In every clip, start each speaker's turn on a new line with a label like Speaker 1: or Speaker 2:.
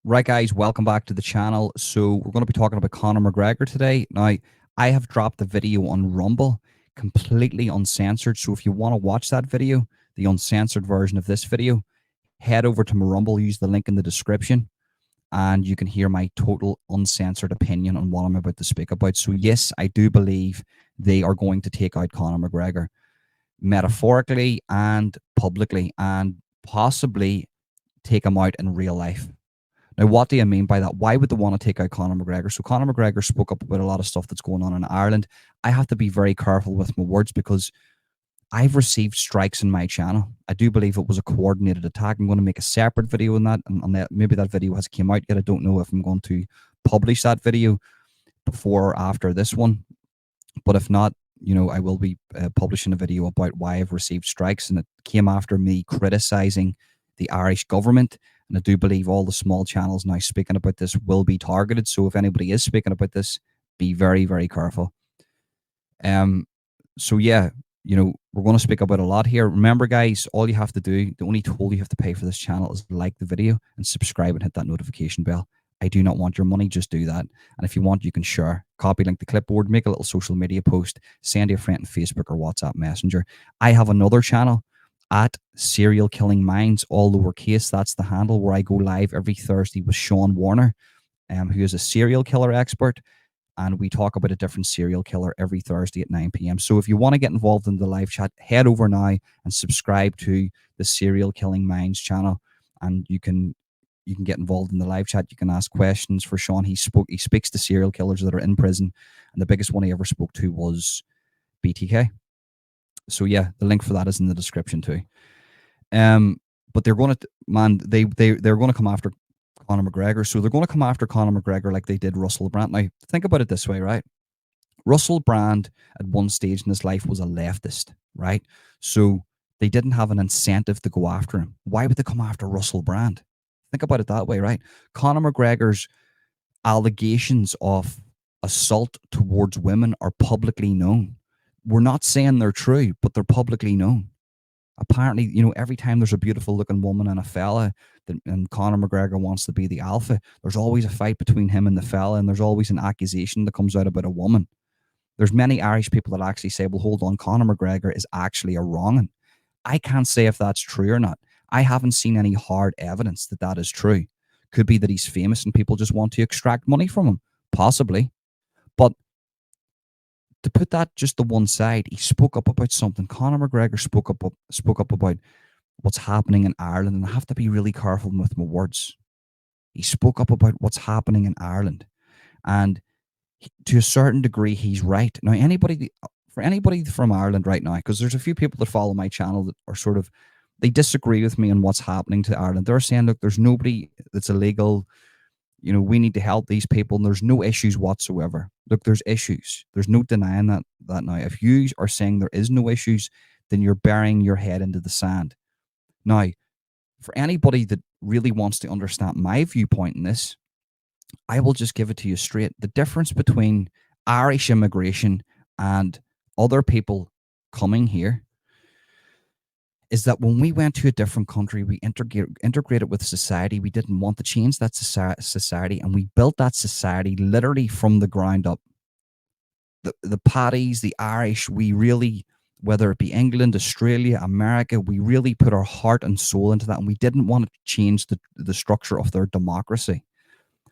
Speaker 1: Right, guys, welcome back to the channel. So we're going to be talking about Conor McGregor today. Now, I have dropped the video on Rumble, completely uncensored. So if you want to watch that video, the uncensored version of this video, head over to my Rumble, use the link in the description, and you can hear my total uncensored opinion on what I'm about to speak about. So yes, I do believe they are going to take out Conor McGregor, metaphorically and publicly, and possibly take him out in real life. Now, what do you mean by that? Why would they want to take out Conor McGregor? So Conor McGregor spoke up about a lot of stuff that's going on in Ireland. I have to be very careful with my words because I've received strikes in my channel. I do believe it was a coordinated attack. I'm going to make a separate video on that, and on that, maybe that video has came out yet. I don't know if I'm going to publish that video before or after this one, but if not, I will be publishing a video about why I've received strikes, and it came after me criticizing the Irish government. And I do believe all the small channels now speaking about this will be targeted. So if anybody is speaking about this, be very, very careful. So yeah, we're going to speak about a lot here. Remember, guys, all you have to do, the only tool you have to pay for this channel is like the video and subscribe and hit that notification bell. I do not want your money, just do that. And if you want, you can share, copy link the clipboard, make a little social media post, send to a friend on Facebook or WhatsApp Messenger. I have another channel at Serial Killing Minds, all lowercase. That's the handle, where I go live every Thursday with Sean Warner, who is a serial killer expert. And we talk about a different serial killer every Thursday at 9 p.m. So if you want to get involved in the live chat, head over now and subscribe to the Serial Killing Minds channel, and you can get involved in the live chat. You can ask questions for Sean. He speaks to serial killers that are in prison, and the biggest one he ever spoke to was BTK. So yeah, the link for that is in the description too. But they're going to, they're going to come after Conor McGregor. So they're going to come after Conor McGregor like they did Russell Brand. Now, think about it this way, right? Russell Brand at one stage in his life was a leftist, right? So they didn't have an incentive to go after him. Why would they come after Russell Brand? Think about it that way, right? Conor McGregor's allegations of assault towards women are publicly known. We're not saying they're true, but they're publicly known. Apparently, every time there's a beautiful looking woman and a fella and Conor McGregor wants to be the alpha, there's always a fight between him and the fella, and there's always an accusation that comes out about a woman. There's many Irish people that actually say, well, hold on, Conor McGregor is actually a wrong'un. I can't say if that's true or not. I haven't seen any hard evidence that that is true. Could be that he's famous and people just want to extract money from him. Possibly. But to put that just to one side, he spoke up about something. Conor McGregor spoke up about what's happening in Ireland, and I have to be really careful with my words. He spoke up about what's happening in Ireland, and to a certain degree, he's right. Now, for anybody from Ireland right now, because there's a few people that follow my channel that are sort of, they disagree with me on what's happening to Ireland. They're saying, look, there's nobody that's illegal. We need to help these people, and there's no issues whatsoever. Look, there's issues. There's no denying that now. If you are saying there is no issues, then you're burying your head into the sand. Now, for anybody that really wants to understand my viewpoint in this, I will just give it to you straight. The difference between Irish immigration and other people coming here is that when we went to a different country, we integrated with society. We didn't want to change that society, and we built that society literally from the ground up. The Paddies, the Irish, we really, whether it be England, Australia, America, we really put our heart and soul into that, and we didn't want to change the structure of their democracy.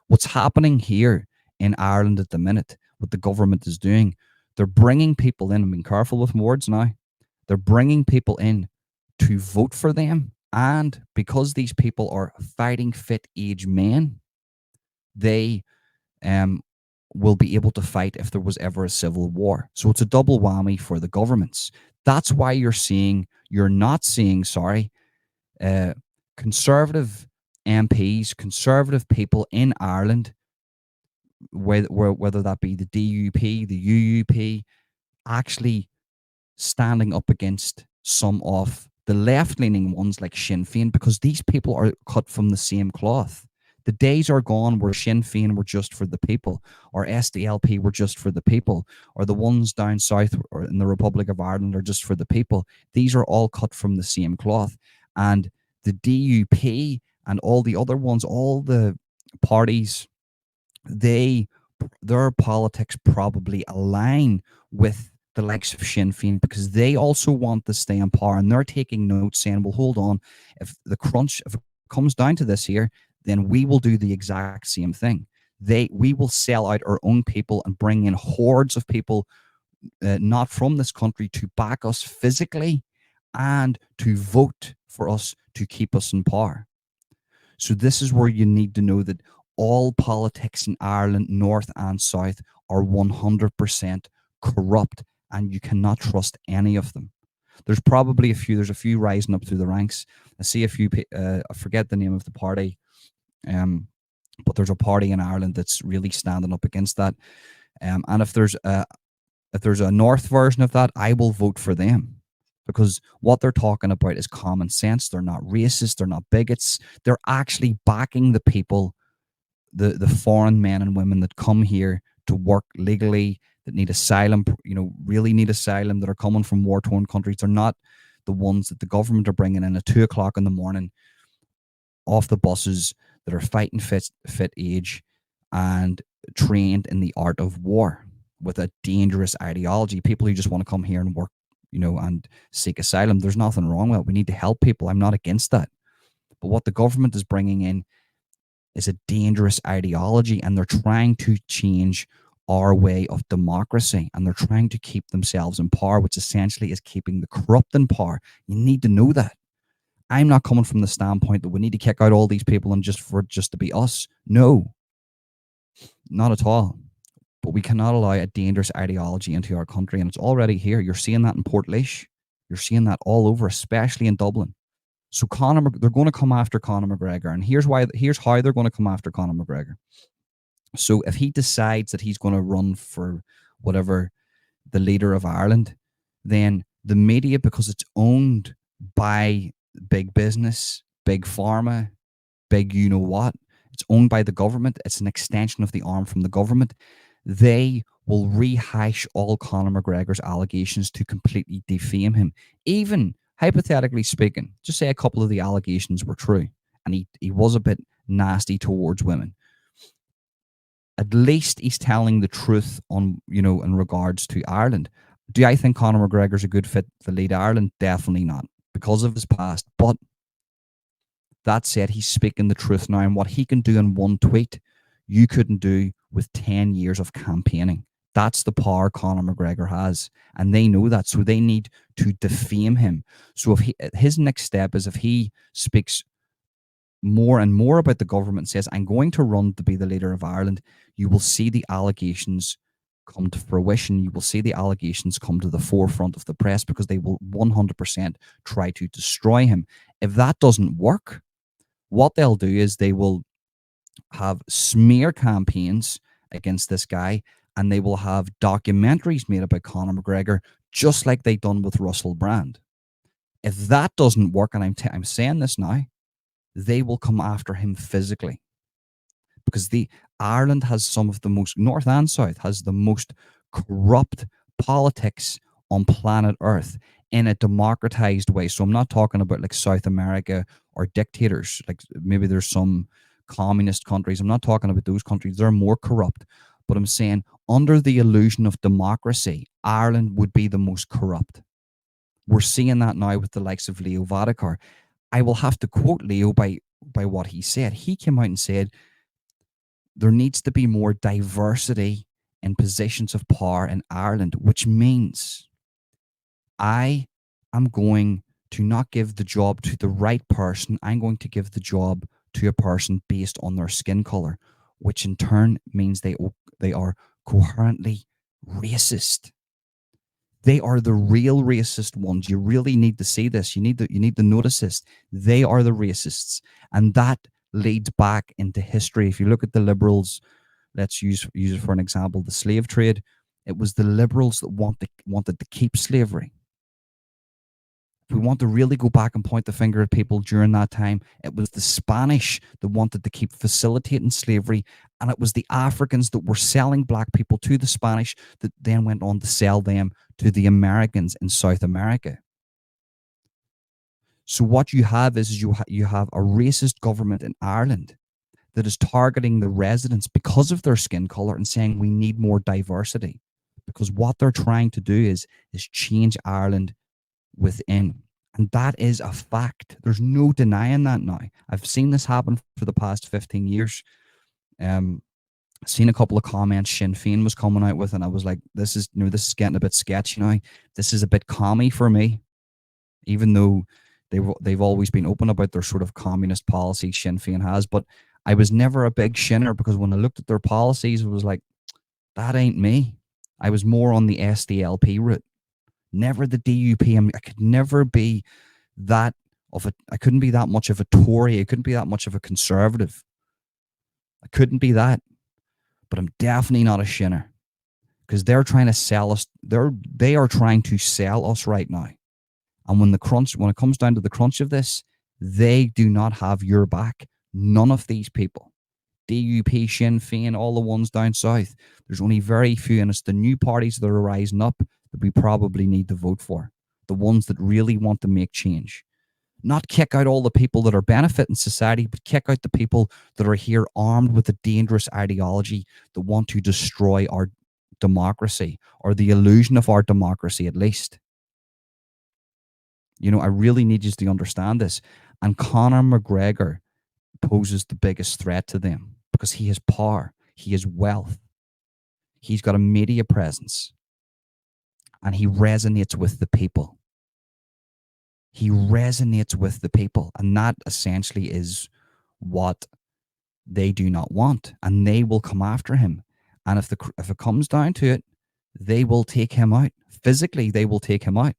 Speaker 1: What's happening here in Ireland at the minute, what the government is doing, they're bringing people in. I'm being careful with my words now. They're bringing people in to vote for them, and because these people are fighting fit age men, they will be able to fight if there was ever a civil war. So it's a double whammy for the governments. That's why you're not seeing, conservative MPs, conservative people in Ireland, whether that be the DUP, the UUP, actually standing up against some of the left-leaning ones like Sinn Féin, because these people are cut from the same cloth. The days are gone where Sinn Féin were just for the people, or SDLP were just for the people, or the ones down south or in the Republic of Ireland are just for the people. These are all cut from the same cloth. And the DUP and all the other ones, all the parties, they their politics probably align with the likes of Sinn Féin because they also want to stay in power, and they're taking notes saying, well, hold on, if it comes down to this here, then we will do the exact same thing. We will sell out our own people and bring in hordes of people not from this country to back us physically and to vote for us to keep us in power. So this is where you need to know that all politics in Ireland, north and south, are 100% corrupt, and you cannot trust any of them. There's probably a few. There's a few rising up through the ranks. I see a few. I forget the name of the party, but there's a party in Ireland that's really standing up against that. And if there's a north version of that, I will vote for them because what they're talking about is common sense. They're not racist. They're not bigots. They're actually backing the people, the foreign men and women that come here to work legally, that need asylum, really need asylum, that are coming from war-torn countries. They're not the ones that the government are bringing in at 2 o'clock in the morning off the buses, that are fighting fit age and trained in the art of war with a dangerous ideology. People who just want to come here and work, and seek asylum. There's nothing wrong with it. We need to help people. I'm not against that. But what the government is bringing in is a dangerous ideology, and they're trying to change our way of democracy, and they're trying to keep themselves in power, which essentially is keeping the corrupt in power. You need to know that. I'm not coming from the standpoint that we need to kick out all these people and just to be us. No, not at all. But we cannot allow a dangerous ideology into our country, and it's already here. You're seeing that in Portlaoise. You're seeing that all over, especially in Dublin. So they're going to come after Conor McGregor, and here's how they're going to come after Conor McGregor. So if he decides that he's going to run for whatever, the leader of Ireland, then the media, because it's owned by big business, big pharma, big what, it's owned by the government. It's an extension of the arm from the government. They will rehash all Conor McGregor's allegations to completely defame him. Even hypothetically speaking, just say a couple of the allegations were true and he was a bit nasty towards women. At least he's telling the truth on, in regards to Ireland. Do I think Conor McGregor's a good fit to lead Ireland? Definitely not, because of his past. But that said, he's speaking the truth now, and what he can do in one tweet, you couldn't do with 10 years of campaigning. That's the power Conor McGregor has, and they know that, so they need to defame him. So his next step is, if he speaks more and more about the government, says, I'm going to run to be the leader of Ireland, you will see the allegations come to fruition. You will see the allegations come to the forefront of the press, because they will 100% try to destroy him. If that doesn't work, what they'll do is they will have smear campaigns against this guy, and they will have documentaries made about Conor McGregor, just like they done with Russell Brand. If that doesn't work, and I'm saying this now, they will come after him physically, because Ireland has some of the most, north and south, has the most corrupt politics on planet Earth in a democratized way. So I'm not talking about like South America or dictators. Like maybe there's some communist countries. I'm not talking about those countries. They're more corrupt. But I'm saying, under the illusion of democracy, Ireland would be the most corrupt. We're seeing that now with the likes of Leo Varadkar. I will have to quote Leo by what he said. He came out and said there needs to be more diversity in positions of power in Ireland, which means I am going to not give the job to the right person. I'm going to give the job to a person based on their skin color, which in turn means they are coherently racist. They are the real racist ones. You really need to see this. You need to notice this. They are the racists, and that leads back into history. If you look at the liberals, let's use it for an example, the slave trade. It was the liberals that wanted to keep slavery. If we want to really go back and point the finger at people during that time, it was the Spanish that wanted to keep facilitating slavery, and it was the Africans that were selling black people to the Spanish that then went on to sell them to the Americans in South America. So what you have is you have a racist government in Ireland that is targeting the residents because of their skin color and saying we need more diversity. Because what they're trying to do is change Ireland within. And that is a fact. There's no denying that now. I've seen this happen for the past 15 years. Um, seen a couple of comments Sinn Féin was coming out with, and I was like, this is, this is getting a bit sketchy now. This is a bit commie for me, even though they've always been open about their sort of communist policy Sinn Féin has. But I was never a big Shinner, because when I looked at their policies, it was like, that ain't me. I was more on the SDLP route, never the DUP. I could never be that I couldn't be that much of a Tory. I couldn't be that much of a conservative. I couldn't be that. But I'm definitely not a Shinner, because they're trying to sell us. They are trying to sell us right now. And when it comes down to the crunch of this, they do not have your back. None of these people. DUP, Sinn Féin, all the ones down south. There's only very few, and it's the new parties that are rising up that we probably need to vote for. The ones that really want to make change. Not kick out all the people that are benefiting society, but kick out the people that are here armed with a dangerous ideology that want to destroy our democracy, or the illusion of our democracy at least. I really need you to understand this. And Conor McGregor poses the biggest threat to them, because he has power, he has wealth, he's got a media presence, and he resonates with the people. He resonates with the people, and that essentially is what they do not want, and they will come after him. And if it comes down to it, they will take him out. Physically, they will take him out.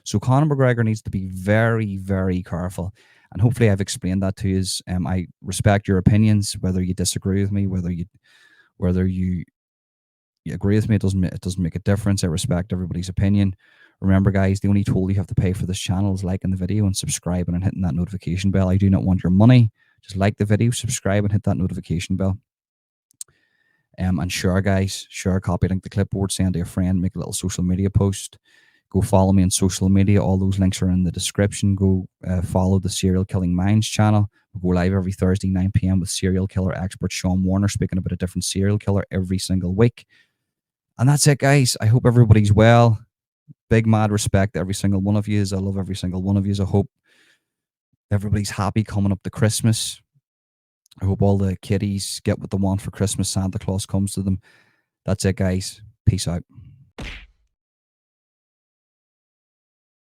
Speaker 1: So Conor McGregor needs to be very, very careful. And hopefully I've explained that to you. I respect your opinions, whether you disagree with me, whether you agree with me. It doesn't make a difference. I respect everybody's opinion. Remember, guys, the only tool you have to pay for this channel is liking the video and subscribing and hitting that notification bell. I do not want your money. Just like the video, subscribe, and hit that notification bell. And share, guys. Share, copy, link the clipboard, send to a friend, make a little social media post. Go follow me on social media. All those links are in the description. Go follow the Serial Killing Minds channel. We go live every Thursday, 9 p.m. with serial killer expert Sean Warner, speaking about a different serial killer every single week. And that's it, guys. I hope everybody's well. Big mad respect to every single one of you. I love every single one of you. I hope everybody's happy coming up to Christmas. I hope all the kiddies get what they want for Christmas. Santa Claus comes to them. That's it, guys. Peace out.